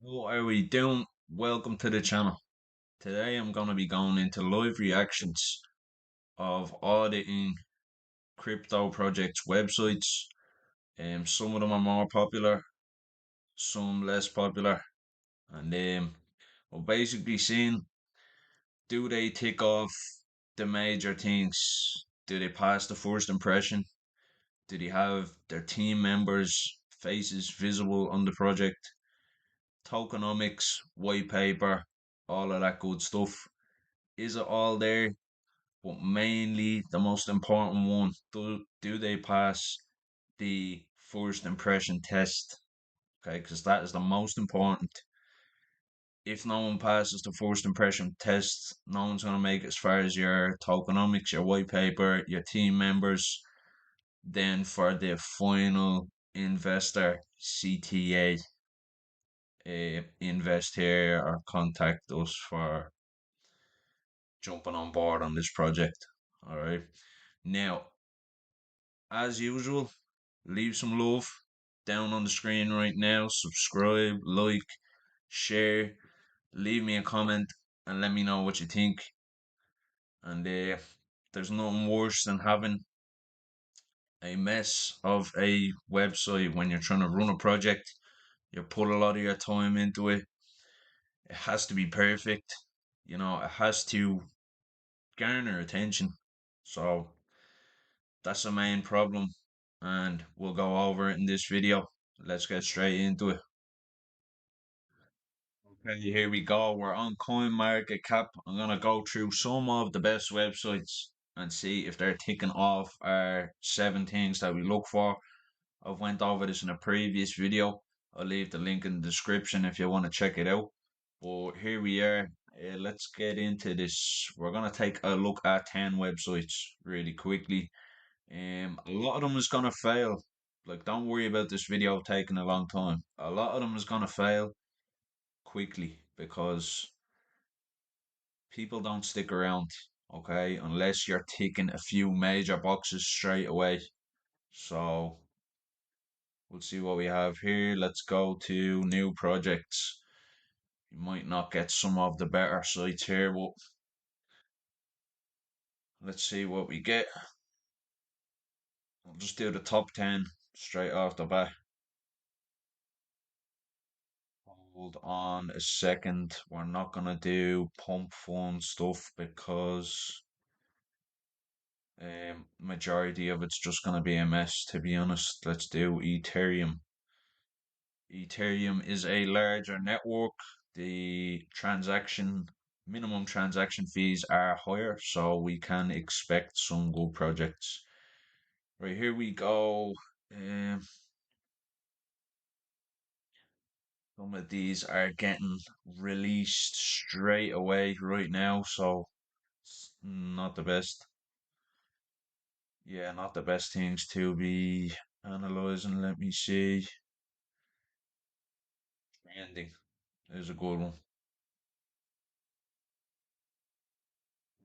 How are we doing? Welcome to the channel. Today I'm going to be going into live reactions of auditing crypto projects websites. Some of them are more popular, some less popular, and we're basically seeing, do they tick off the major things? Do they pass the first impression? Do they have their team members' faces visible on the project? Tokenomics, Whitepaper, all of that good stuff. Is it all there? But mainly the most important one, do they pass the first impression test? Okay, because that is the most important. If no one passes the first impression test, no one's going to make it as far as your tokenomics, your white paper, your team members. Then for the final investor, CTA, invest here or contact us for jumping on board on this project. All right. Now, as usual, leave some love down on the screen right now. Subscribe, like, share, leave me a comment, and let me know what you think. And there's nothing worse than having a mess of a website when you're trying to run a project. You put a lot of your time into it. It has to be perfect. It has to garner attention. So that's the main problem, and we'll go over it in this video. Let's get straight into it. Okay, here we go. We're on CoinMarketCap. I'm gonna go through some of the best websites and see if they're ticking off our 7 things that we look for. I've went over this in a previous video. I'll leave the link in the description if you want to check it out. But here we are. Let's get into this. We're gonna take a look at 10 websites really quickly. A lot of them is gonna fail. Like, don't worry about this video taking a long time. A lot of them is gonna fail quickly because people don't stick around, okay, unless you're ticking a few major boxes straight away. So we'll see what we have here. Let's go to new projects. You might not get some of the better sites here, but let's see what we get. I'll just do the top 10 straight off the bat. Hold on a second. We're not gonna do pump fund stuff because majority of it's just gonna be a mess, to be honest. Let's do Ethereum. Ethereum is a larger network. The minimum transaction fees are higher, so we can expect some good projects. Right, here we go. Um, some of these are getting released straight away right now, so it's not the best. Yeah, not the best things to be analyzing. Let me see. Trending is a good one.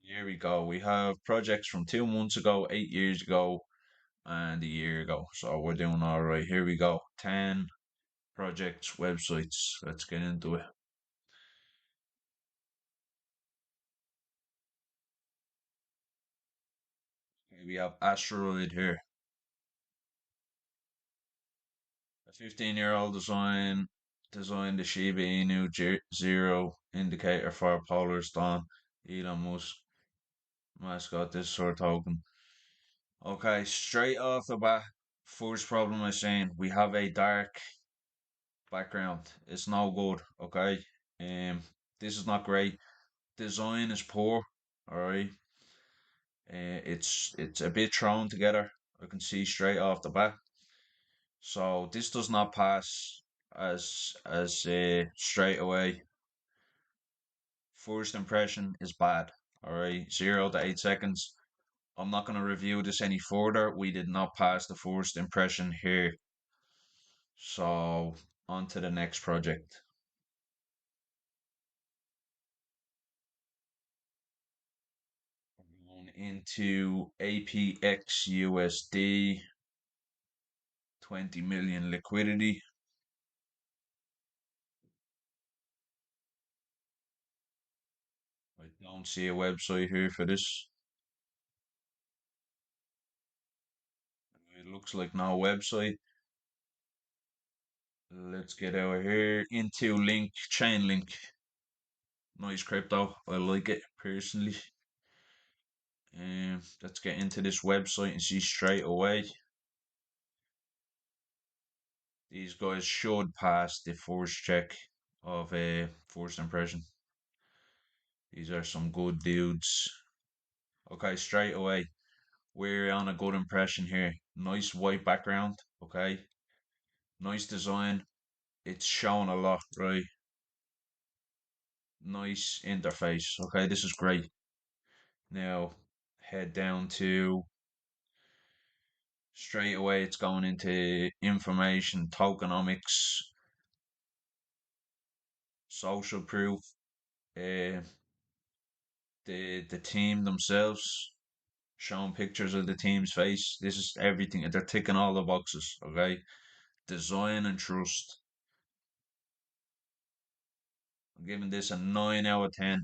Here we go. We have projects from 2 months ago, 8 years ago, and a year ago. So we're doing all right. Here we go. 10 projects, websites. Let's get into it. Okay, we have Asteroid here. A 15-year-old designed the Shiba Inu Zero indicator for Polar Storm. Elon Musk mascot this sort of token. Okay, straight off the bat, first problem I'm saying we have a dark background. It's no good, okay? This is not great. Design is poor, alright? It's a bit thrown together. I can see straight off the bat. So this does not pass as straight away. First impression is bad, alright? 0 to 8 seconds. I'm not going to review this any further. We did not pass the first impression here. So on to the next project. Going into APXUSD, 20 million liquidity. Don't see a website here for this. It looks like no website. Let's get over here into link, chain link. Nice crypto. I like it personally. Let's get into this website and see straight away. These guys should pass the first check of a first impression. These are some good dudes. Okay, straight away. We're on a good impression here. Nice white background. Okay. Nice design. It's showing a lot, right? Nice interface. Okay, this is great. Now head down to straight away. It's going into information, tokenomics, social proof, uh, the team themselves, showing pictures of the team's face. This is everything. They're ticking all the boxes. Okay, design and trust. I'm giving this a 9 out of 10,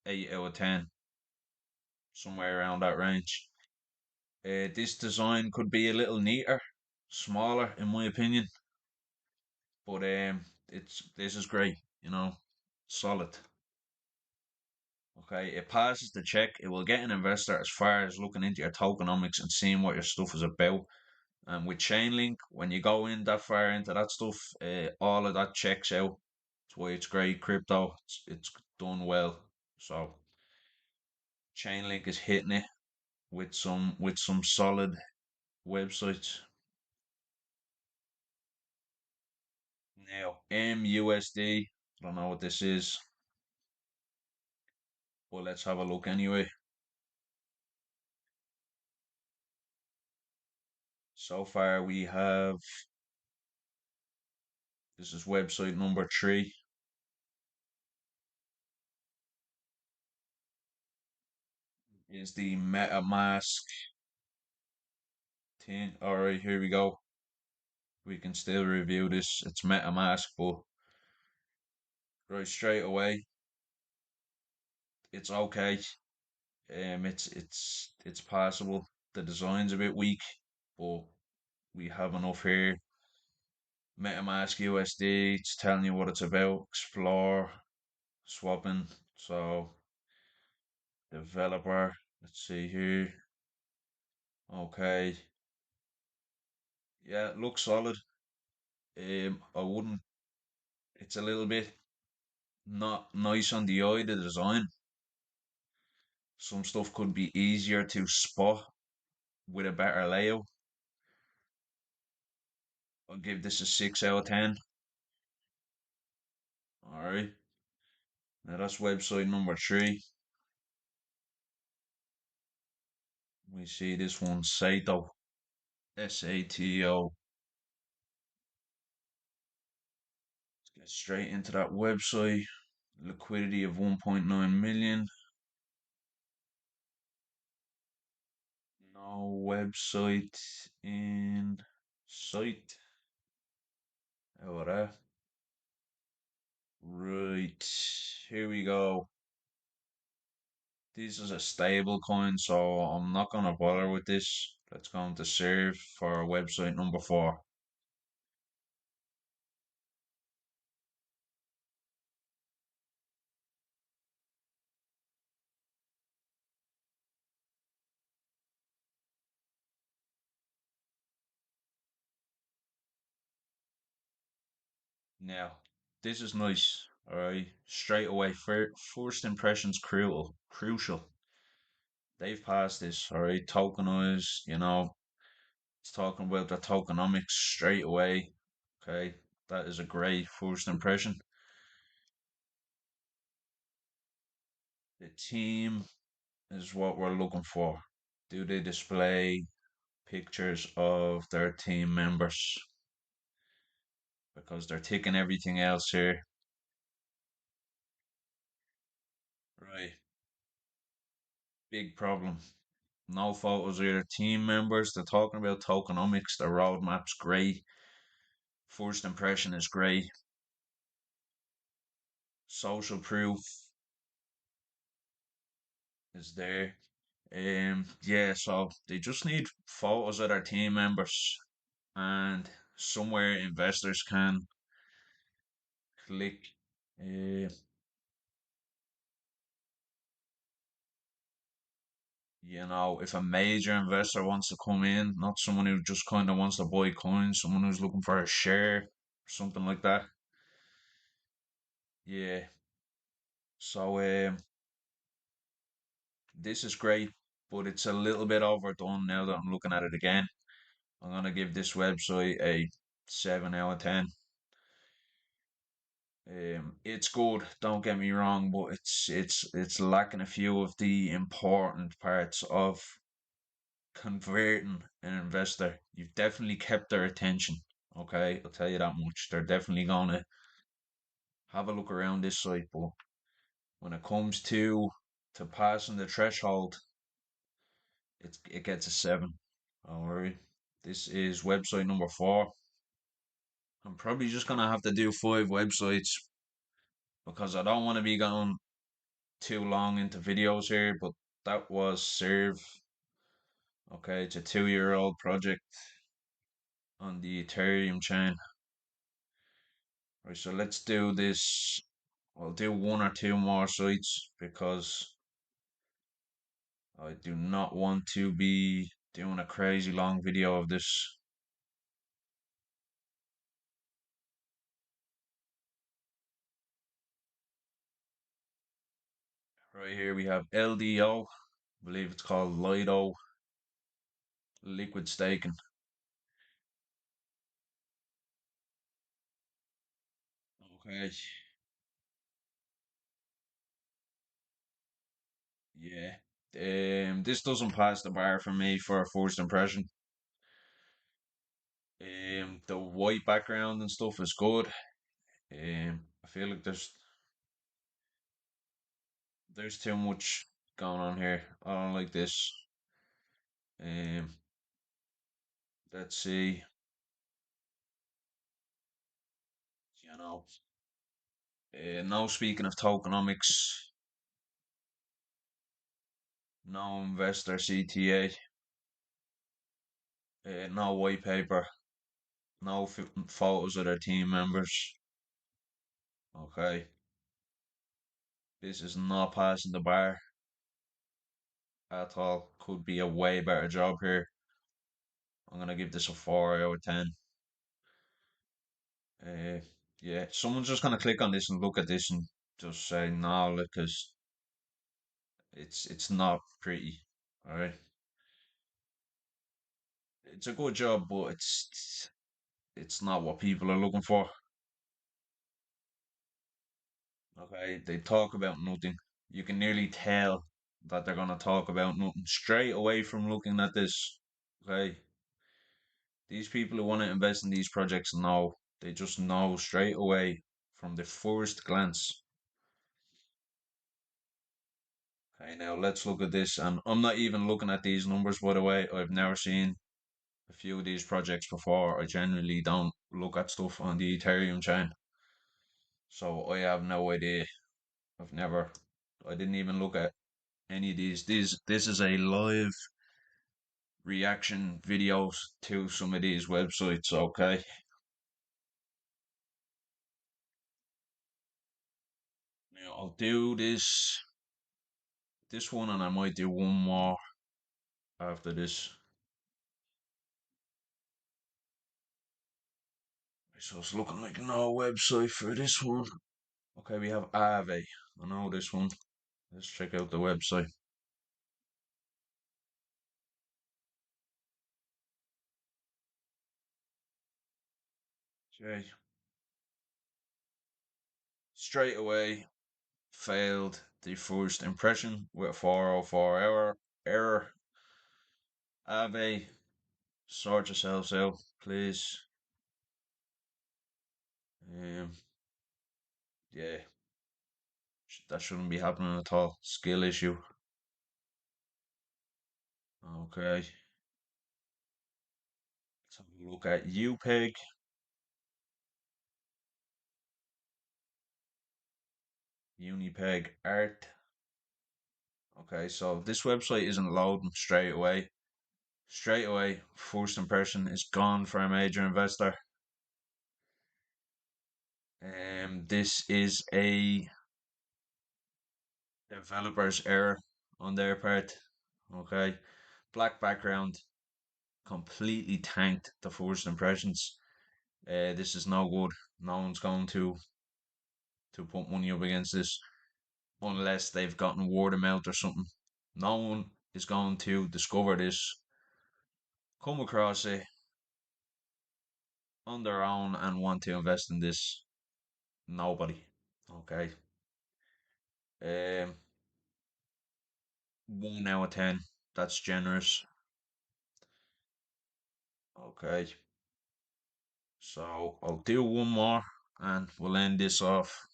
8 out of 10, somewhere around that range. This design could be a little neater, smaller, in my opinion, but it's this is great. Solid. Okay, it passes the check. It will get an investor as far as looking into your tokenomics and seeing what your stuff is about. And with Chainlink, when you go in that far into that stuff, all of that checks out. That's why it's great crypto. It's done well. So Chainlink is hitting it with some solid websites. Now MUSD, I don't know what this is, but let's have a look anyway. So far we have, this is website number 3. Is the MetaMask thing. Alright, here we go. We can still review this. It's MetaMask, but right straight away, it's okay. It's passable. The design's a bit weak, but we have enough here. MetaMask USD, it's telling you what it's about. Explore, swapping. So developer, let's see here. Okay, yeah, it looks solid. I wouldn't. It's a little bit not nice on the eye, the design. Some stuff could be easier to spot with a better layout. I'll give this a 6 out of 10. Alright. Now that's website number 3. We see this one, Sato. SATO. Let's get straight into that website. Liquidity of 1.9 million. No website in sight. How about that? Right. Here we go. This is a stable coin, so I'm not gonna bother with this. Let's go into serve for website number 4. Now, this is nice. Alright, straight away. First impressions crucial. They've passed this. Alright, tokenized. It's talking about the tokenomics straight away. Okay, that is a great first impression. The team is what we're looking for. Do they display pictures of their team members? Because they're ticking everything else here. Right, big problem. No photos of their team members. They're talking about tokenomics. The roadmap's great. First impression is great. Social proof. is there. Yeah, so they just need photos of their team members and somewhere investors can click. Uh, if a major investor wants to come in, not someone who just kind of wants to buy coins, someone who's looking for a share or something like that. Yeah. So this is great, but it's a little bit overdone now that I'm looking at it again. I'm gonna give this website a 7 out of 10. It's good, don't get me wrong, but it's lacking a few of the important parts of converting an investor. You've definitely kept their attention. Okay, I'll tell you that much. They're definitely gonna have a look around this site, but when it comes to passing the threshold, it gets a 7. Don't worry. This is website number 4. I'm probably just gonna have to do 5 websites because I don't want to be going too long into videos here, but that was Serve. Okay, it's a 2-year-old project on the Ethereum chain. Right, so let's do this. I'll do 1 or 2 more sites because I do not want to be doing a crazy long video of this. Right here we have LDO, I believe it's called Lido Liquid Staking. Okay, yeah. This doesn't pass the bar for me for a first impression. The white background and stuff is good. I feel like there's too much going on here. I don't like this. Um, let's see. You know, no speaking of tokenomics, no investor CTA, no white paper, no photos of their team members. Okay, this is not passing the bar at all. Could be a way better job here. I'm gonna give this a 4 out of 10. Uh, yeah, someone's just gonna click on this and look at this and just say no, because it's not pretty. All right, it's a good job, but it's not what people are looking for. Okay, they talk about nothing. You can nearly tell that they're gonna talk about nothing straight away from looking at this. Okay, these people who want to invest in these projects know. They just know straight away from the first glance. Okay, now let's look at this. And I'm not even looking at these numbers, by the way. I've never seen a few of these projects before. I generally don't look at stuff on the Ethereum chain. So I have no idea. I've never, I didn't even look at any of these. This is a live reaction videos to some of these websites, okay? Now I'll do this one and I might do one more after this. So it's looking like no website for this one. Okay, we have Aave. I know this one. Let's check out the website. Okay. Straight away failed the first impression with a 404 error. Aave, sort yourselves out, please. Um, yeah, that shouldn't be happening at all. Skill issue. Okay, let's have a look at UPEG. Unipeg art. Okay, so this website isn't loading straight away. Straight away, first impression is gone for a major investor. This is a developer's error on their part. Okay, black background completely tanked the first impressions. This is no good. No one's going to put money up against this unless they've gotten word of mouth or something. No one is going to discover this, come across it on their own and want to invest in this. Nobody. Okay. Um, 1 out of 10. That's generous. Okay. So I'll do one more and we'll end this off.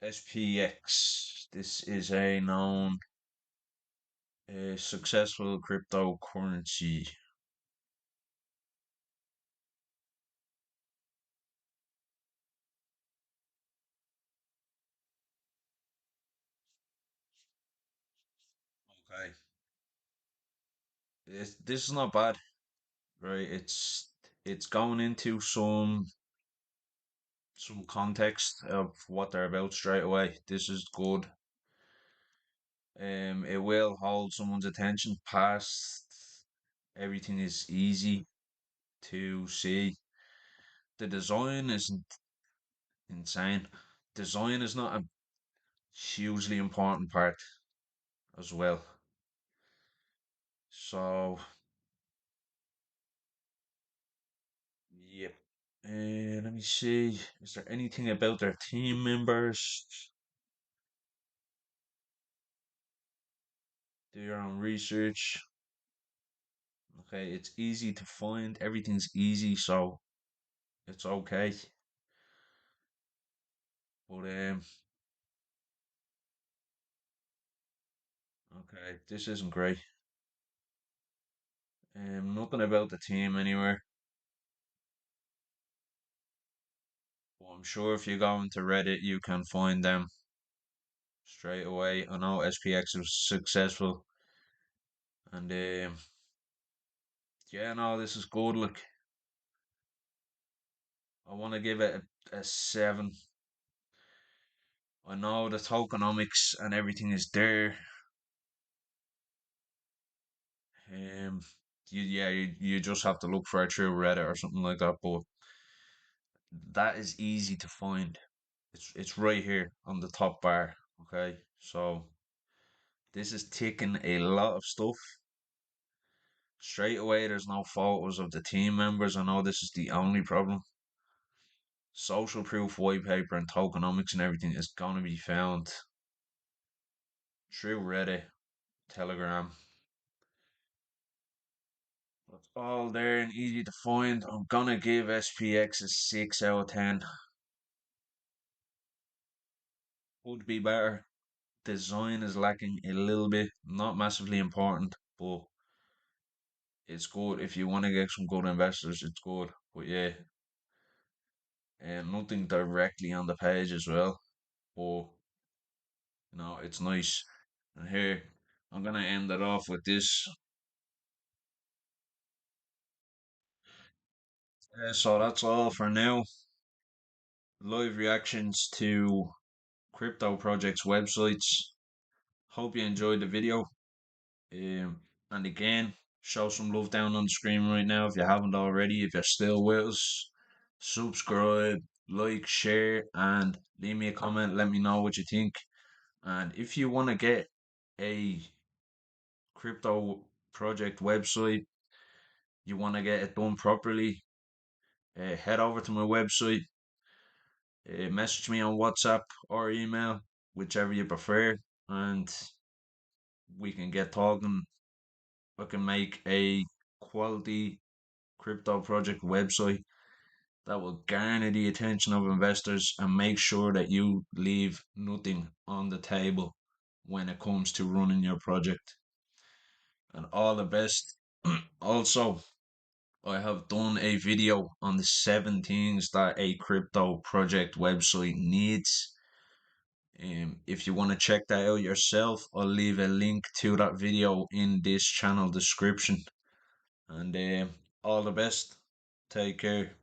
SPX. This is a known successful cryptocurrency. Okay. This is not bad, right? It's going into some context of what they're about straight away. This is good. It will hold someone's attention past everything is easy to see. The design isn't insane. Design is not a hugely important part as well. So, yep. Let me see. Is there anything about their team members? Do your own research. Okay, it's easy to find. Everything's easy, so it's okay. But okay, this isn't great. Nothing about the team anywhere. But I'm sure if you go into Reddit, you can find them straight away. I know SPX was successful, and yeah, no, this is good. Look, I want to give it a 7. I know the tokenomics and everything is there. Um, you just have to look for it through Reddit or something like that. But that is easy to find. It's right here on the top bar. Okay, so this is ticking a lot of stuff. Straight away, there's no photos of the team members. I know this is the only problem. Social proof, white paper, and tokenomics and everything is going to be found through Reddit, Telegram. It's all there and easy to find. I'm gonna give SPX a 6 out of 10. Would be better. Design is lacking a little bit, not massively important, but it's good if you want to get some good investors. It's good, but yeah, and nothing directly on the page as well. But it's nice. And here, I'm gonna end it off with this. So that's all for now. Live reactions to crypto projects websites. Hope you enjoyed the video. And again, show some love down on the screen right now if you haven't already. If you're still with us, subscribe, like, share, and leave me a comment. Let me know what you think. And if you want to get a crypto project website, you want to get it done properly, head over to my website, message me on WhatsApp or email, whichever you prefer, and we can get talking. I can make a quality crypto project website that will garner the attention of investors and make sure that you leave nothing on the table when it comes to running your project. And all the best. Also, I have done a video on the 7 things that a crypto project website needs. If you want to check that out yourself, I'll leave a link to that video in this channel description. And all the best. Take care.